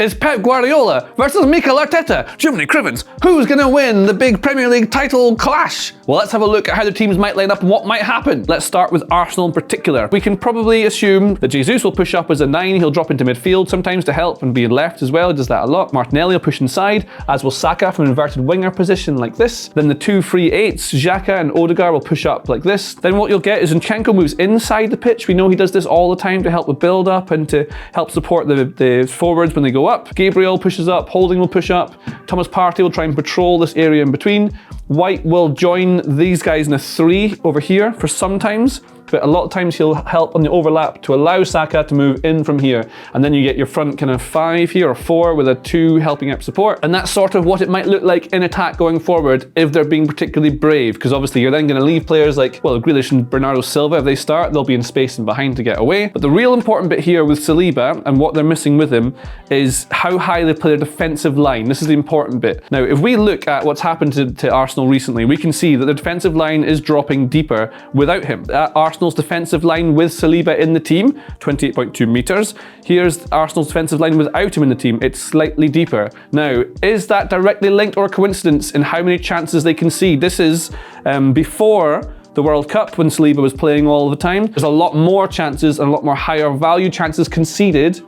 It's Pep Guardiola versus Mikel Arteta. Jiminy Crivens, who's going to win the big Premier League title clash? Well, let's have a look at how the teams might line up and what might happen. Let's start with Arsenal in particular. We can probably assume that Jesus will push up as a 9. He'll drop into midfield sometimes to help and be left as well. He does that a lot. Martinelli will push inside, as will Saka from an inverted winger position like this. Then the 2 free 8s, Xhaka and Odegaard, will push up like this. Then what you'll get is Zinchenko moves inside the pitch. We know he does this all the time to help with build up and to help support the forwards when they go up. Gabriel pushes up, Holding will push up, Thomas Partey will try and patrol this area in between. White will join these guys in a 3 over here for sometimes, but a lot of times he'll help on the overlap to allow Saka to move in from here. And then you get your front kind of 5 here, or 4 with a 2 helping up support. And that's sort of what it might look like in attack going forward if they're being particularly brave, because obviously you're then going to leave players like, well, Grealish and Bernardo Silva, if they start, they'll be in space and behind to get away. But the real important bit here with Saliba and what they're missing with him is how high they play their defensive line. This is the important bit. Now, if we look at what's happened to Arsenal recently, we can see that the defensive line is dropping deeper without him. Arsenal's defensive line with Saliba in the team, 28.2 meters. Here's Arsenal's defensive line without him in the team. It's slightly deeper. Now, is that directly linked or a coincidence in how many chances they concede? This is before the World Cup when Saliba was playing all the time. There's a lot more chances and a lot more higher value chances conceded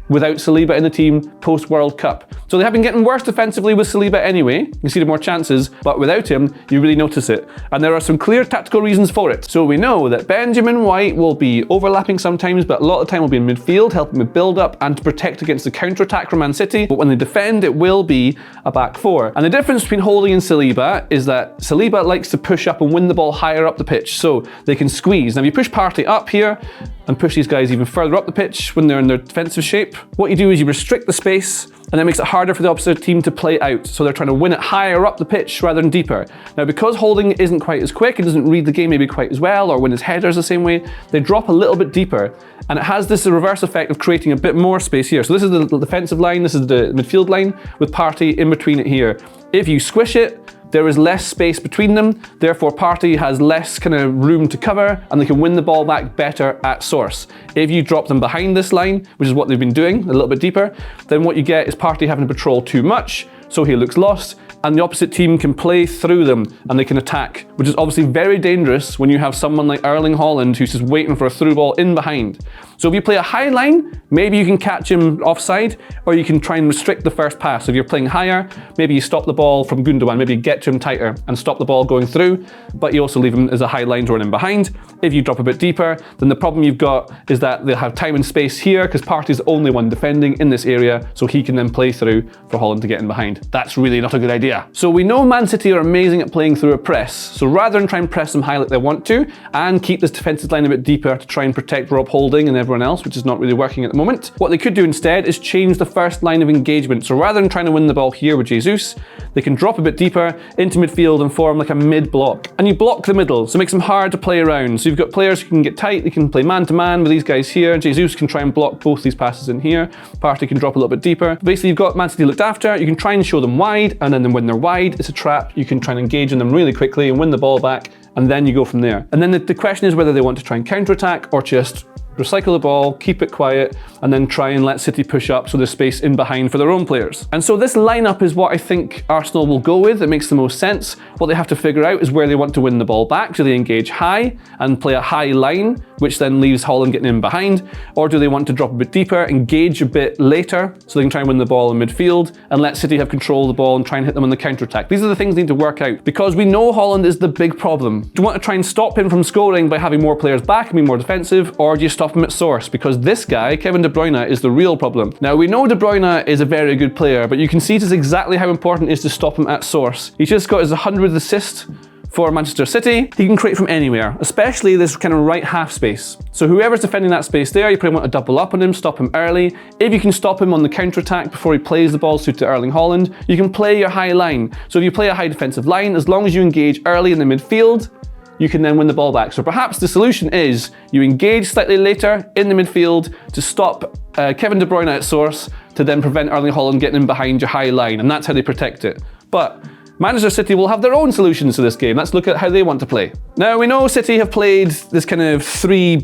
without Saliba in the team post-World Cup. So they have been getting worse defensively with Saliba anyway, conceded more chances, but without him, you really notice it. And there are some clear tactical reasons for it. So we know that Benjamin White will be overlapping sometimes, but a lot of the time will be in midfield, helping with build-up and to protect against the counter-attack from Man City. But when they defend, it will be a back 4. And the difference between Holding and Saliba is that Saliba likes to push up and win the ball higher up the pitch, so they can squeeze. Now, if you push Partey up here, and push these guys even further up the pitch when they're in their defensive shape, what you do is you restrict the space, and that makes it harder for the opposite team to play out. So they're trying to win it higher up the pitch rather than deeper. Now, because Holding isn't quite as quick and doesn't read the game maybe quite as well, or win his headers the same way, they drop a little bit deeper. And it has this reverse effect of creating a bit more space here. So this is the defensive line, this is the midfield line, with Partey in between it here. If you squish it, there is less space between them, therefore Partey has less kind of room to cover and they can win the ball back better at source. If you drop them behind this line, which is what they've been doing, a little bit deeper, then what you get is Partey having to patrol too much, so he looks lost, and the opposite team can play through them and they can attack, which is obviously very dangerous when you have someone like Erling Haaland who's just waiting for a through ball in behind. So if you play a high line, maybe you can catch him offside, or you can try and restrict the first pass. So if you're playing higher, maybe you stop the ball from Gundogan, maybe you get to him tighter and stop the ball going through, but you also leave him as a high line to run in behind. If you drop a bit deeper, then the problem you've got is that they'll have time and space here because Partey's the only one defending in this area, so he can then play through for Haaland to get in behind. That's really not a good idea. So we know Man City are amazing at playing through a press, so rather than try and press them high like they want to, and keep this defensive line a bit deeper to try and protect Rob Holding and everyone else, which is not really working at the moment, what they could do instead is change the first line of engagement. So rather than trying to win the ball here with Jesus, they can drop a bit deeper into midfield and form like a mid-block. And you block the middle, so it makes them hard to play around. So you've got players who can get tight, they can play man-to-man with these guys here. Jesus can try and block both these passes in here. Partey can drop a little bit deeper. Basically, you've got Man City looked after. You can try and show them wide, and then when they're wide, it's a trap. You can try and engage in them really quickly and win the ball back, and then you go from there. And then the question is whether they want to try and counter-attack or just recycle the ball, keep it quiet, and then try and let City push up so there's space in behind for their own players. And so this lineup is what I think Arsenal will go with. It makes the most sense. What they have to figure out is where they want to win the ball back. Do they engage high and play a high line, which then leaves Haaland getting in behind? Or do they want to drop a bit deeper, engage a bit later, so they can try and win the ball in midfield, and let City have control of the ball and try and hit them on the counter-attack? These are the things they need to work out, because we know Haaland is the big problem. Do you want to try and stop him from scoring by having more players back and be more defensive, or do you stop him at source? Because this guy, Kevin De Bruyne, is the real problem. Now, we know De Bruyne is a very good player, but you can see just exactly how important it is to stop him at source. He's just got his 100th assist for Manchester City. He can create from anywhere, especially this kind of right half space. So whoever's defending that space there, you probably want to double up on him, stop him early. If you can stop him on the counter-attack before he plays the ball suited to Erling Haaland, you can play your high line. So if you play a high defensive line, as long as you engage early in the midfield, you can then win the ball back. So perhaps the solution is you engage slightly later in the midfield to stop Kevin De Bruyne at source, to then prevent Erling Haaland getting in behind your high line, and that's how they protect it. But Manchester City will have their own solutions to this game. Let's look at how they want to play. Now, we know City have played this kind of three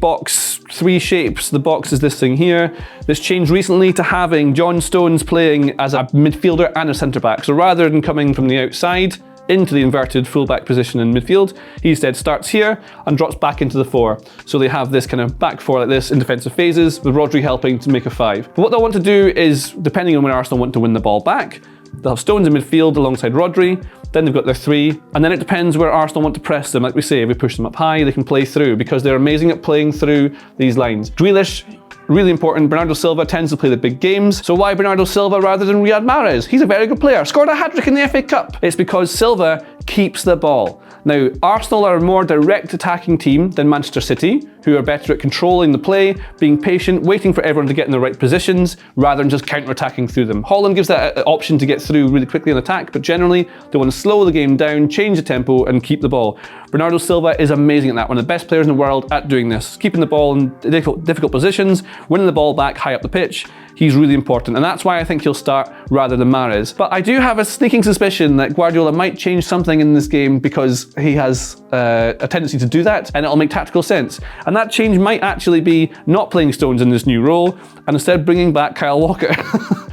shapes. The box is this thing here. This changed recently to having John Stones playing as a midfielder and a centre-back. So rather than coming from the outside into the inverted fullback position in midfield, he instead starts here and drops back into the 4. So they have this kind of back 4 like this in defensive phases, with Rodri helping to make a 5. But what they'll want to do is, depending on when Arsenal want to win the ball back, they'll have Stones in midfield alongside Rodri, then they've got their 3, and then it depends where Arsenal want to press them. Like we say, if we push them up high, they can play through, because they're amazing at playing through these lines. Grealish, really important. Bernardo Silva tends to play the big games. So why Bernardo Silva rather than Riyad Mahrez? He's a very good player. Scored a hat-trick in the FA Cup. It's because Silva keeps the ball. Now, Arsenal are a more direct attacking team than Manchester City, who are better at controlling the play, being patient, waiting for everyone to get in the right positions, rather than just counter-attacking through them. Holland gives that option to get through really quickly on attack, but generally, they want to slow the game down, change the tempo, and keep the ball. Bernardo Silva is amazing at that, one of the best players in the world at doing this. Keeping the ball in difficult positions, winning the ball back high up the pitch. He's really important, and that's why I think he'll start rather than Mahrez. But I do have a sneaking suspicion that Guardiola might change something in this game, because he has a tendency to do that, and it'll make tactical sense. And that change might actually be not playing Stones in this new role, and instead bringing back Kyle Walker.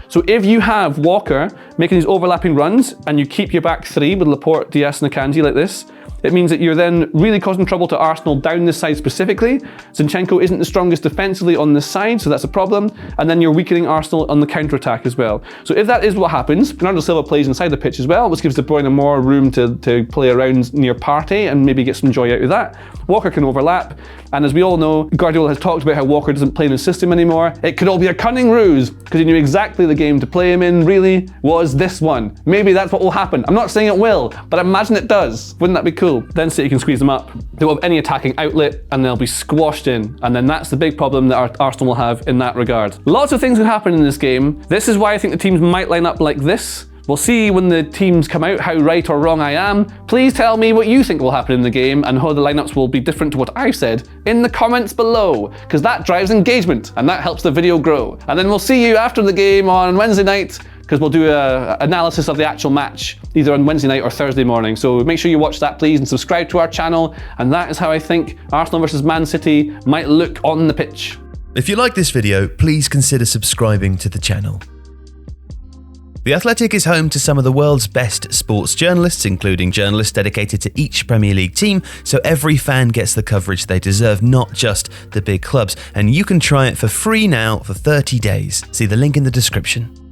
So if you have Walker making these overlapping runs, and you keep your back 3 with Laporte, Diaz and Akanji like this, it means that you're then really causing trouble to Arsenal down this side specifically. Zinchenko isn't the strongest defensively on this side, so that's a problem. And then you're weakening Arsenal on the counter-attack as well. So if that is what happens, Bernardo Silva plays inside the pitch as well, which gives De Bruyne more room to play around near Partey and maybe get some joy out of that. Walker can overlap. And as we all know, Guardiola has talked about how Walker doesn't play in his system anymore. It could all be a cunning ruse, because he knew exactly the game to play him in really was this one. Maybe that's what will happen. I'm not saying it will, but imagine it does. Wouldn't that be cool? Then City can squeeze them up. They won't have any attacking outlet, and they'll be squashed in. And then that's the big problem that Arsenal will have in that regard. Lots of things can happen in this game. This is why I think the teams might line up like this. We'll see when the teams come out how right or wrong I am. Please tell me what you think will happen in the game and how the lineups will be different to what I've said in the comments below, because that drives engagement and that helps the video grow. And then we'll see you after the game on Wednesday night, because we'll do an analysis of the actual match either on Wednesday night or Thursday morning. So make sure you watch that, please, and subscribe to our channel. And that is how I think Arsenal versus Man City might look on the pitch. If you like this video, please consider subscribing to the channel. The Athletic is home to some of the world's best sports journalists, including journalists dedicated to each Premier League team, so every fan gets the coverage they deserve, not just the big clubs. And you can try it for free now for 30 days. See the link in the description.